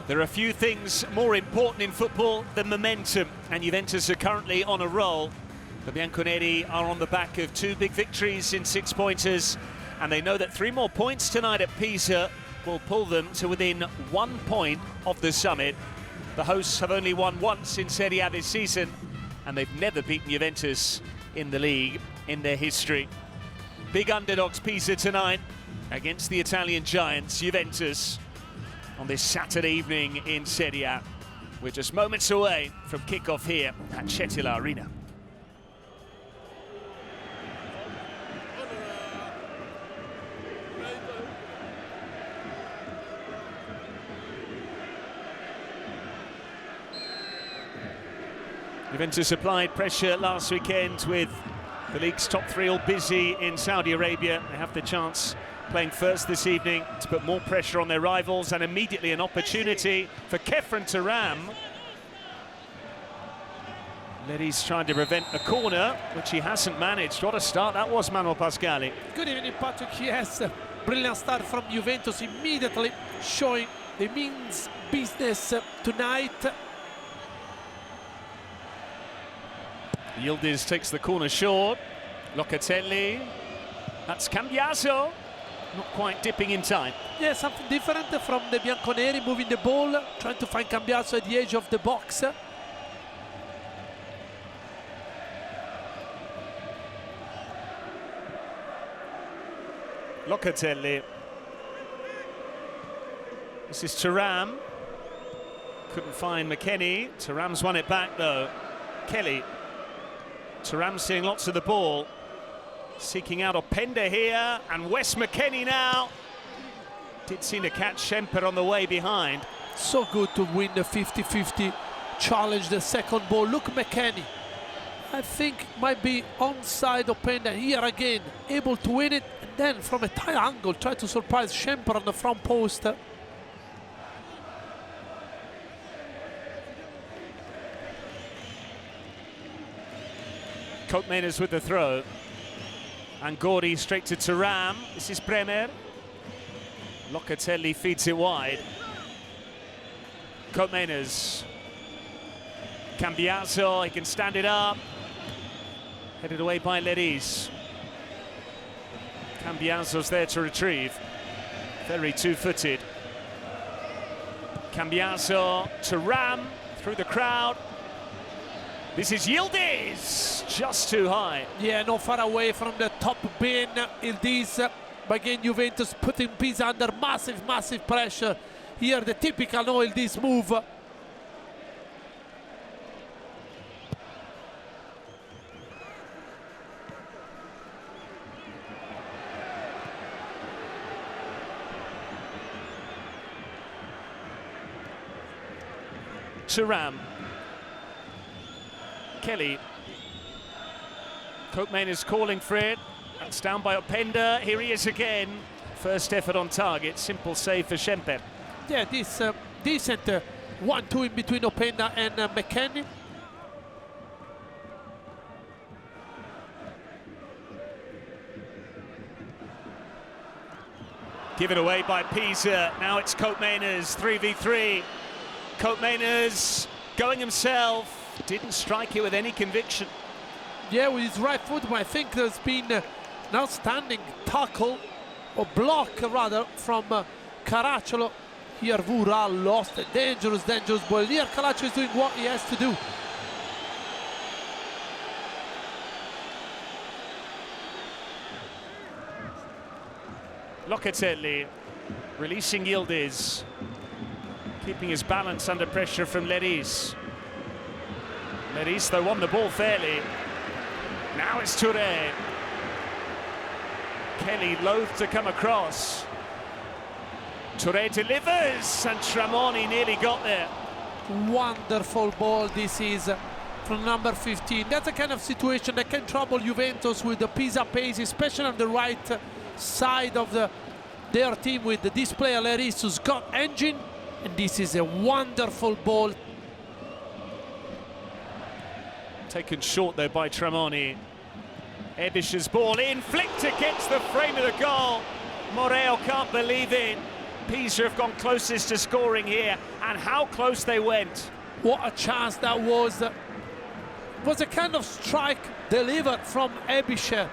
There are a few things more important in football than momentum, and Juventus are currently on a roll. The Bianconeri are on the back of 2 big victories in 6-pointers, and they know that 3 more points tonight at Pisa will pull them to within 1 point of the summit. The hosts have only won once in Serie A this season, and they've never beaten Juventus in the league in their history. Big underdogs Pisa tonight against the Italian giants Juventus on this Saturday evening in Serie A. We're just moments away from kickoff here at Cetila Arena. Juventus applied pressure last weekend with the league's top 3 all busy in Saudi Arabia. They have the chance, playing first this evening, to put more pressure on their rivals, and immediately an opportunity for Kefren Turam. Letty's trying to prevent a corner, which he hasn't managed. What a start that was, Manuel Pascali. Good evening, Patrick. Yes, brilliant start from Juventus, immediately showing the means business tonight. Yildiz takes the corner short. Locatelli. That's Cambiaso. Not quite dipping in time. Yeah, something different from the Bianconeri, moving the ball, trying to find Cambiaso at the edge of the box. Locatelli. This is Thuram. Couldn't find McKennie. Thuram's won it back though. Kelly. Thuram seeing lots of the ball. Seeking out Openda here, and Wes McKennie now. Did seem to catch Schemper on the way behind. So good to win the 50-50 challenge, the second ball. Look, McKennie, I think might be onside Openda here again, able to win it, and then from a tight angle try to surprise Schemper on the front post. Koopmeiners with the throw. And Gordy straight to Thuram. This is Bremer. Locatelli feeds it wide. Koopmeiners. Cambiaso, he can stand it up. Headed away by Yildiz. Cambiaso's there to retrieve. Very two-footed. Cambiaso, Thuram, through the crowd. This is Yildiz, just too high. Yeah, not far away from the top bin. Yildiz, but again Juventus putting Pisa under massive pressure. Here the typical Yildiz move. Thuram. Kelly. Koopmeiners calling for it. That's down by Openda. Here he is again. First effort on target. Simple save for Schemper. Yeah, this decent 1-2 in between Openda and McKennie. Given away by Pisa. Now it's Koopmeiners 3v3. Koopmeiners going himself. Didn't strike it with any conviction. Yeah, with his right foot, but I think there's been an outstanding tackle, or block rather, from Caracciolo. Here Vural lost a dangerous ball. Here Caracciolo is doing what he has to do. Locatelli releasing Yildiz. Keeping his balance under pressure from Yildiz. Yildiz, though, won the ball fairly. Now it's Touré. Kelly loath to come across. Touré delivers, and Tramoni nearly got there. Wonderful ball this is from number 15. That's the kind of situation that can trouble Juventus with the Pisa pace, especially on the right side of their team with this player Yildiz, who's got engine, and this is a wonderful ball. Taken short though by Tramoni. Ebish's ball in, flicked against the frame of the goal. Moreo can't believe it. Pisa have gone closest to scoring here, and how close they went. What a chance that was. It was a kind of strike delivered from Ebisher.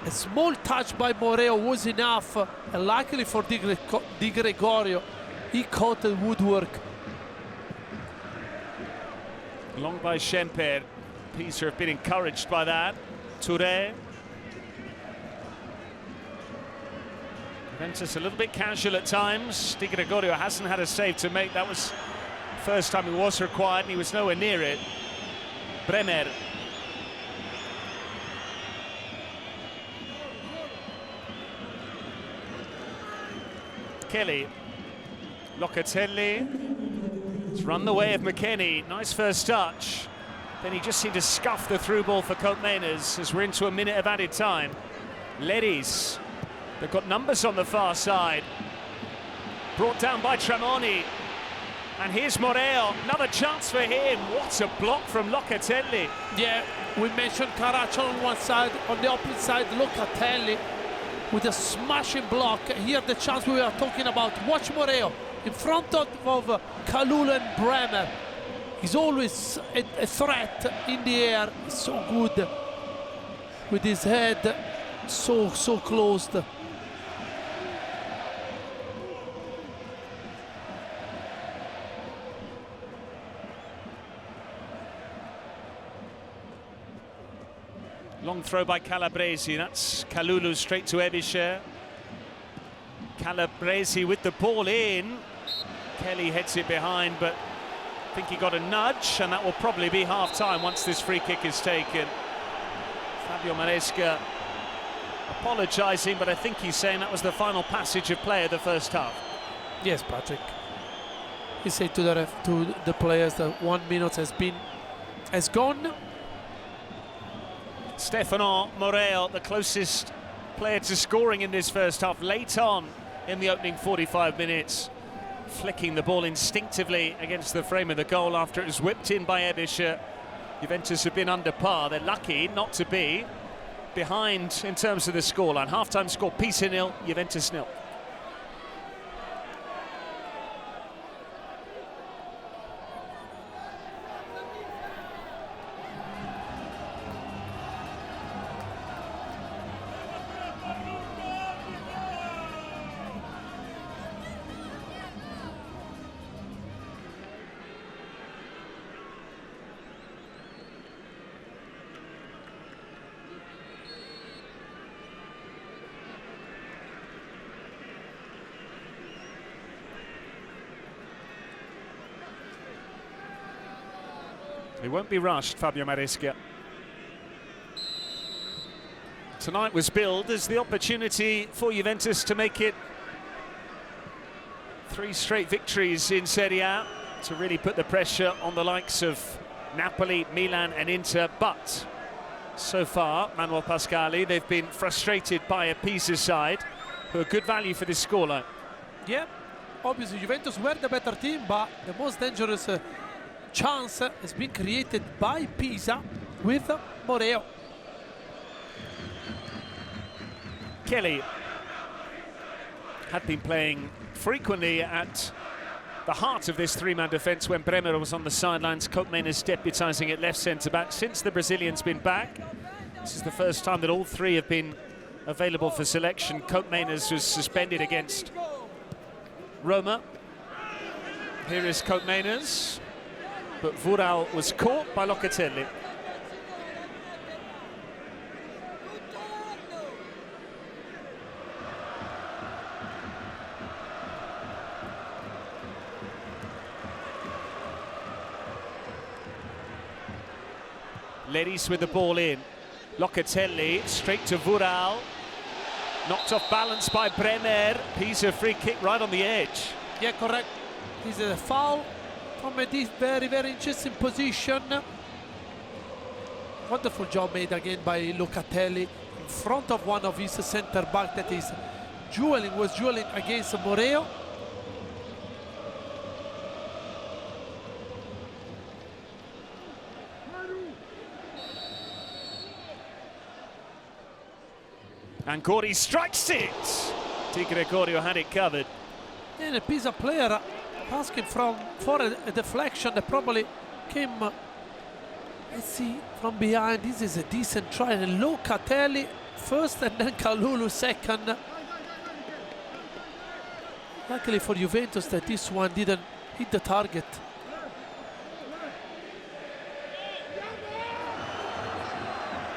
A small touch by Moreo was enough, and luckily for Di Gregorio, he caught the woodwork. Long by Schemper. Pisa have been encouraged by that. Touré. Juventus a little bit casual at times. Di Gregorio hasn't had a save to make. That was the first time he was required, and he was nowhere near it. Bremer. Kelly. Locatelli. It's run the way of McKennie. Nice first touch. Then he just seemed to scuff the through ball for Koopmeiners as we're into a minute of added time. Yildiz. They've got numbers on the far side. Brought down by Tramoni. And here's Moreo. Another chance for him. What a block from Locatelli. Yeah, we mentioned Caracciolo on one side. On the opposite side, Locatelli with a smashing block. Here the chance we were talking about. Watch Moreo in front of Kalulu and Bremer. He's always a threat in the air. He's so good with his head so closed. Long throw by Calabresi. That's Calulu straight to Ebisher. Calabresi with the ball in. Kelly heads it behind, but I think he got a nudge, and that will probably be half-time once this free kick is taken. Fabio Maresca apologising, but I think he's saying that was the final passage of play of the first half. Yes, Patrick. He said to the players that 1 minute has gone. Stefano Moreo, the closest player to scoring in this first half, late on in the opening 45 minutes, flicking the ball instinctively against the frame of the goal after it was whipped in by Ebisher. Juventus have been under par. They're lucky not to be behind in terms of the scoreline. Half-time score, Pisa 0, Juventus 0. He won't be rushed, Fabio Maresca. Tonight was billed as the opportunity for Juventus to make it 3 straight victories in Serie A, to really put the pressure on the likes of Napoli, Milan and Inter, but so far, Manuel Pascali, they've been frustrated by a Pisa side who are good value for this scoreline. Yeah, obviously Juventus were the better team, but the most dangerous chance has been created by Pisa with Moreo. Kelly had been playing frequently at the heart of this 3-man defence when Bremer was on the sidelines. Koopmeiners deputising at left centre-back. Since the Brazilian's been back, this is the first time that all 3 have been available for selection. Koopmeiners was suspended against Roma. Here is Koopmeiners, but Vural was caught by Locatelli. Yildiz with the ball in. Locatelli straight to Vural. Knocked off balance by Bremer. Pisa free kick right on the edge. Yeah, correct. This is a foul from a very, very interesting position. Wonderful job made again by Locatelli in front of one of his centre back that is was dueling against Moreo. And Gori strikes it. Di Gregorio had it covered. And a Pisa player asking for a deflection that probably came, let's see, from behind. This is a decent try. And Locatelli first and then Calulu second. Luckily for Juventus that this one didn't hit the target.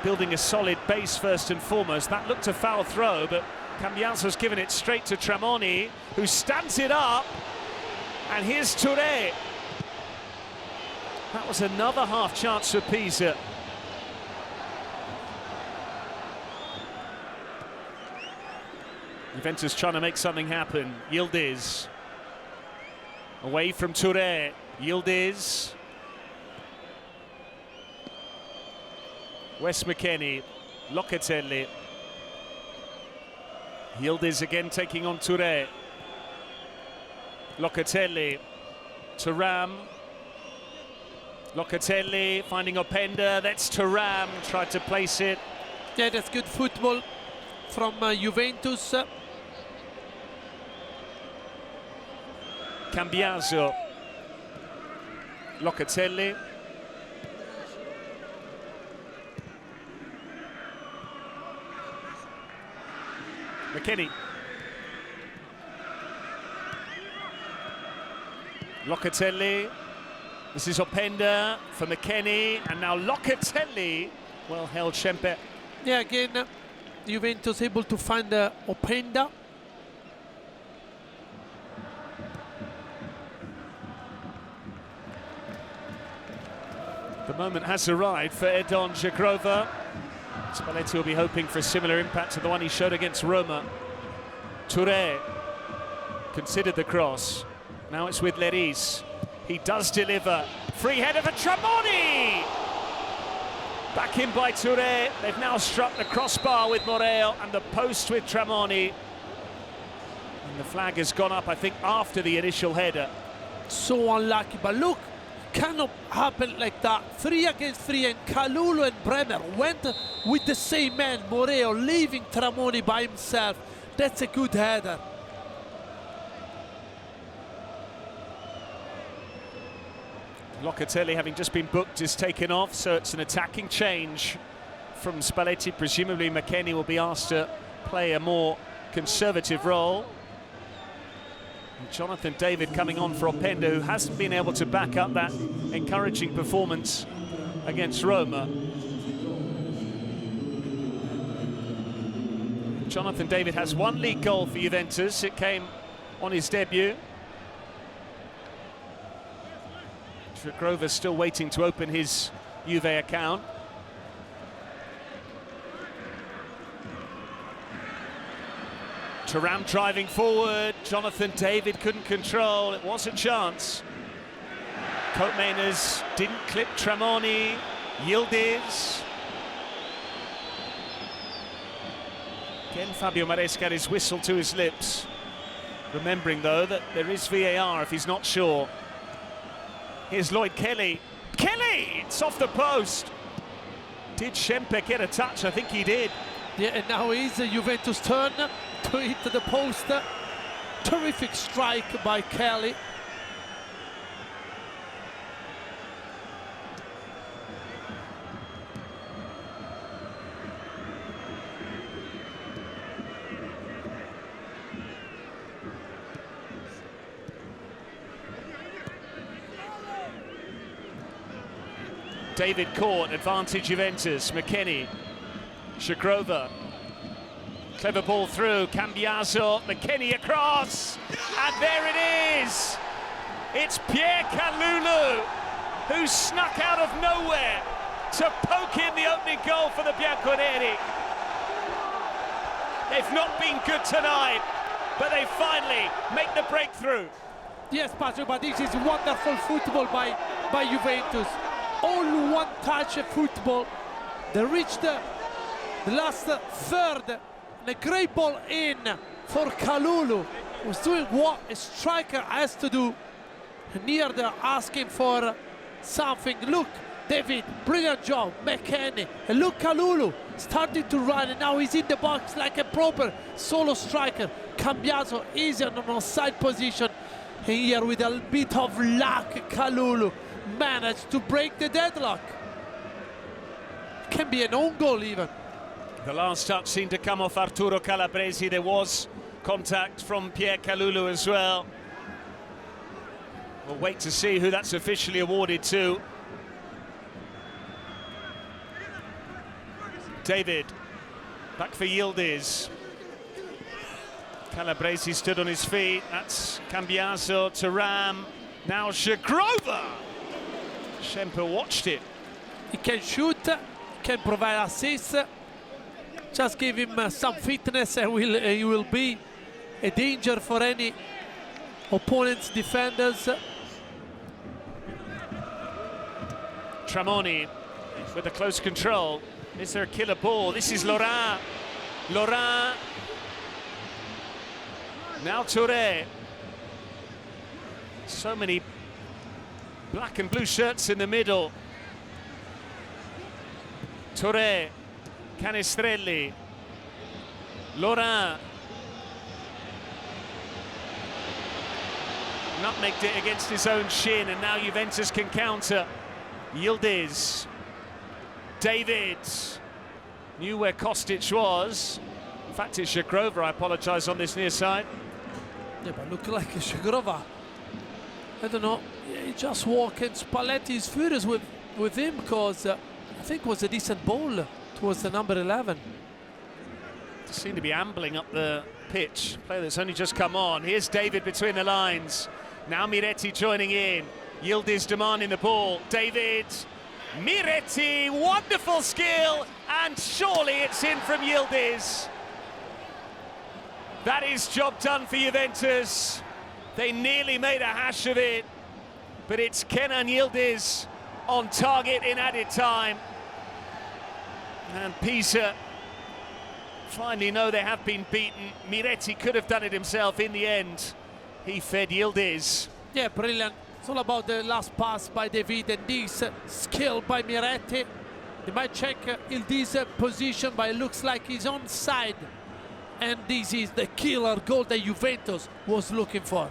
Building a solid base first and foremost. That looked a foul throw, but Cambiaso's given it straight to Tramoni, who stamps it up. And here's Touré. That was another half chance for Pisa. Juventus trying to make something happen. Yildiz. Away from Touré. Yildiz. Wes McKennie. Locatelli. Yildiz again taking on Touré. Locatelli to Ram. Locatelli finding Openda. That's Thuram. Tried to place it. Yeah, that's good football from Juventus. Cambiaso. Locatelli. McKennie. Locatelli. This is Openda for McKennie, and now Locatelli. Well held, Schempe. Yeah, again, Juventus able to find Openda. The moment has arrived for Edon Jagrova. Spalletti will be hoping for a similar impact to the one he showed against Roma. Touré considered the cross. Now it's with Leris. He does deliver. Free header for Tramoni! Back in by Touré. They've now struck the crossbar with Moreo and the post with Tramoni. And the flag has gone up, I think, after the initial header. So unlucky, but look, cannot happen like that. 3 against 3, and Kalulu and Bremer went with the same man, Moreo, leaving Tramoni by himself. That's a good header. Locatelli, having just been booked, is taken off, so it's an attacking change from Spalletti. Presumably McKennie will be asked to play a more conservative role. And Jonathan David coming on for Openda, who hasn't been able to back up that encouraging performance against Roma. Jonathan David has 1 league goal for Juventus. It came on his debut. Grover's still waiting to open his Juve account. Thuram driving forward. Jonathan David couldn't control. It was a chance. Coatmainers didn't clip Tramoni. Yildiz. Again, Fabio Maresca had his whistle to his lips. Remembering, though, that there is VAR if he's not sure. Here's Lloyd Kelly. Kelly! It's off the post. Did Schempe get a touch? I think he did. Yeah, and now it's Juventus' turn to hit the post. Terrific strike by Kelly. David caught, advantage Juventus. McKennie, Jagrova, clever ball through, Cambiaso, McKennie across, and there it is! It's Pierre Calulu, who snuck out of nowhere to poke in the opening goal for the Bianconeri. They've not been good tonight, but they finally make the breakthrough. Yes, Patrick, but this is wonderful football by Juventus. All one-touch football. They reached the last third, and a great ball in for Calulu, who's doing what a striker has to do. And here they're asking for something. Look, David, brilliant job. McKennie, and look, Calulu, starting to run, and now he's in the box like a proper solo striker. Cambiaso is in an offside position. And here with a bit of luck, Calulu managed to break the deadlock. Can be an own goal even. The last touch seemed to come off Arturo Calabresi. There was contact from Pierre Calulu as well. We'll wait to see who that's officially awarded to. David, back for Yildiz. Calabresi stood on his feet. That's Cambiaso to Ram. Now Shagrova. Shemper watched it. He can shoot, can provide assists. Just give him some fitness and he will be a danger for any opponent's defenders. Tramoni with the close control. Is there a killer ball? This is Laurent. Laurent. Now Touré. So many black and blue shirts in the middle. Touré. Canestrelli. Laurent. Nutmegged it against his own shin, and now Juventus can counter. Yildiz. David. Knew where Kostic was. In fact, it's Shagrova, I apologise, on this near side. Yeah, but look like Shagrova. I don't know, he just walked, and Spalletti is furious with him because I think it was a decent ball towards the number 11. Seemed to be ambling up the pitch. Player that's only just come on. Here's David between the lines. Now Miretti joining in. Yildiz demanding the ball. David. Miretti, wonderful skill, and surely it's in from Yildiz. That is job done for Juventus. They nearly made a hash of it, but it's Kenan Yildiz on target in added time. And Pisa finally know they have been beaten. Miretti could have done it himself in the end. He fed Yildiz. Yeah, brilliant. It's all about the last pass by David and this skill by Miretti. They might check Yildiz's position, but it looks like he's onside. And this is the killer goal that Juventus was looking for.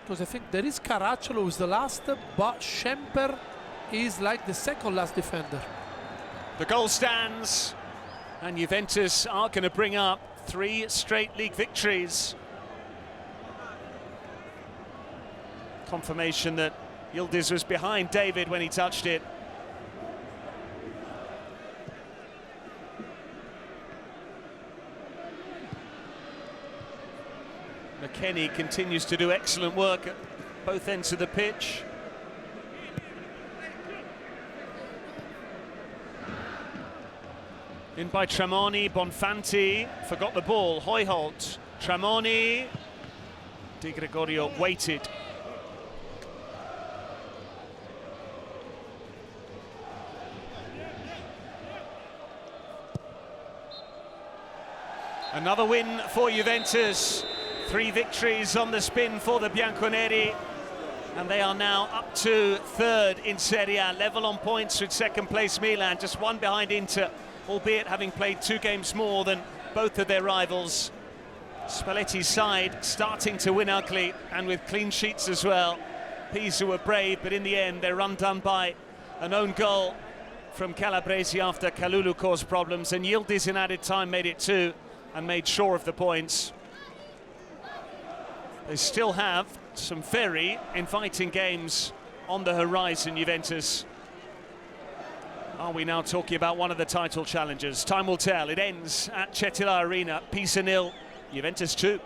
Because I think there is Caracciolo who's the last, but Shemper is like the second last defender. The goal stands, and Juventus are going to bring up 3 straight league victories. Confirmation that Yildiz was behind David when he touched it. McKennie continues to do excellent work at both ends of the pitch. In by Tramoni, Bonfanti forgot the ball, Heuholt, Tramoni, Di Gregorio waited. Another win for Juventus. 3 victories on the spin for the Bianconeri, and they are now up to 3rd in Serie A, level on points with 2nd place Milan, just 1 behind Inter, albeit having played 2 games more than both of their rivals. Spalletti's side starting to win ugly, and with clean sheets as well. Pisa were brave, but in the end they're undone by an own goal from Calabresi after Calulu caused problems, and Yildiz in added time made it 2 and made sure of the points. They still have some very inviting games on the horizon, Juventus. Are we now talking about one of the title challengers? Time will tell. It ends at Cetila Arena. Pisa 0, Juventus 2.